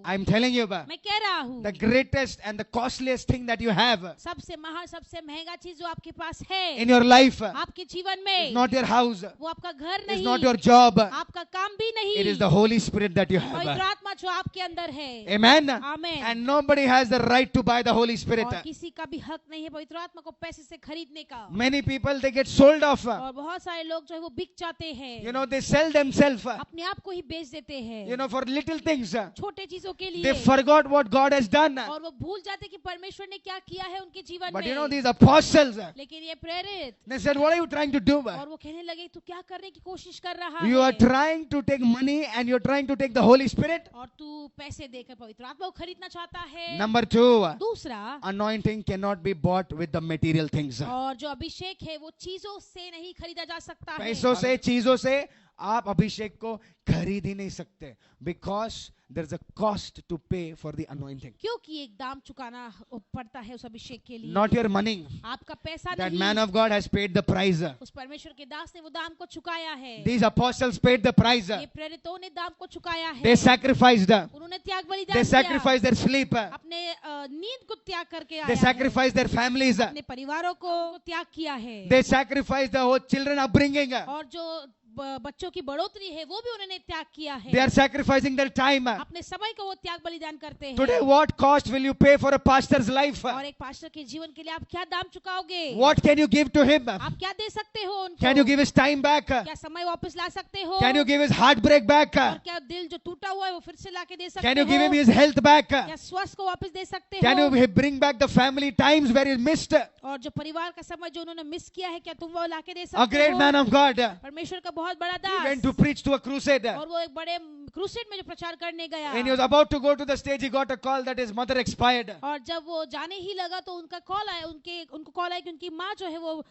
I'm telling you, मैं कह रहा हूँ the greatest and the costliest thing that you have सबसे महान सबसे महंगा चीज जो आपके पास है in your life आपके जीवन में is not your house, वो आपका घर is नहीं, not your job. आपका काम भी नहीं, It is the Holy Spirit that you पवित्र have. आत्मा जो आपके अंदर है. Amen. Amen. And nobody has the right to buy the Holy Spirit. और किसी का भी हक नहीं है पवित्र आत्मा को पैसे से खरीदने का. Many people, they get sold off. और बहुत सारे लोग जो है वो बिक जाते हैं. You know, they sell themselves. अपने आप को ही बेच देते हैं. You know, for little things. छोटे चीजों के लिए. They forgot what God has done. और वो भूल जाते कि परमेश्वर ने क्या किया है उनके जीवन में. But you know, these apostles, लेकिन ये प्रेरित, they said, what are you trying to do? और वो कहने लगे तू क्या करने की कोशिश कर रहा है. You are trying to take money and you're trying to take the Holy Spirit. और तू पैसे देकर पवित्र आत्मा को खरीदना चाहता है. Number 2, दूसरा, anointing cannot be bought with the material things. और जो अभिषेक है वो चीजों से नहीं खरीदा जा सकता है. पैसों से, चीजों से आप अभिषेक को खरीद ही नहीं सकते. Because there is a cost to pay for the anointing. क्योंकि एक दाम चुकाना पड़ता है उस अभिषेक के लिए. Not your money. आपका पैसा That नहीं. man of God has paid the price. उस परमेश्वर के दास ने वो दाम को चुकाया है. These apostles paid the price. ये प्रेरितों ने दाम को चुकाया है. They sacrificed. उन्होंने त्याग बलिदान They किया. sacrificed their sleep. अपने नींद को त्याग करके आया They sacrificed their families. है. अपने परिवारों को त्याग किया है. They sacrificed the whole children upbringing. और जो बच्चों की बढ़ोतरी है वो भी उन्होंने त्याग किया है. They are sacrificing their time. अपने समय को वो त्याग बलिदान करते हैं. Today, what cost will you pay for a pastor's life? और एक पास्टर के जीवन के लिए आप क्या दाम चुकाओगे? What can you give to him? आप क्या दे सकते हो उनको? Can you give his time back? क्या समय वापस ला सकते हो? Can you give his heartbreak back? और क्या दिल जो टूटा हुआ है वो फिर से लाके दे सकते हो? Can you give him his health back? क्या स्वास्थ्य को वापस दे सकते Can हो? you bring back the family times where you missed? और जो परिवार का समय जो उन्होंने मिस किया है क्या तुम वो लाके दे A सकते great हो? man of God. परमेश्वर का बहुत बड़ा He went Das to preach to a crusade. और वो एक बड़े क्रूसेड में जो प्रचार करने गया. When he was about to go to the stage, he got a call that his mother expired. और जब वो जाने ही लगा तो उनका कॉल आया, उनको कॉल आया कि उनकी माँ जो है वो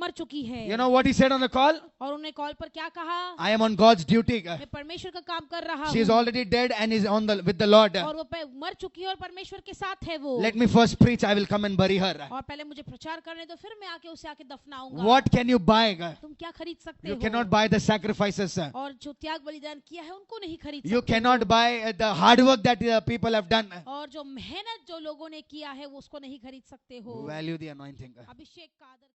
मर चुकी है. You know what he said on the call? और उन्होंने कॉल पर क्या कहा? I am on God's duty. मैं परमेश्वर का काम कर रहा She is हूँ. already dead and is with the Lord. और वो मर चुकी है और परमेश्वर के साथ है वो. Let me first preach. I will come and bury her. और पहले मुझे प्रचार करने दो फिर मैं आके उसे आके दफनाऊंगा. What can you buy? तुम क्या खरीद सकते You हो? cannot buy the sacrifices. और जो त्याग बलिदान किया है उनको नहीं खरीद You सकते cannot buy the hard work that people have done. और जो मेहनत जो लोगों ने किया है वो उसको नहीं खरीद सकते हो. Value the anointing. अभिषेक का आदर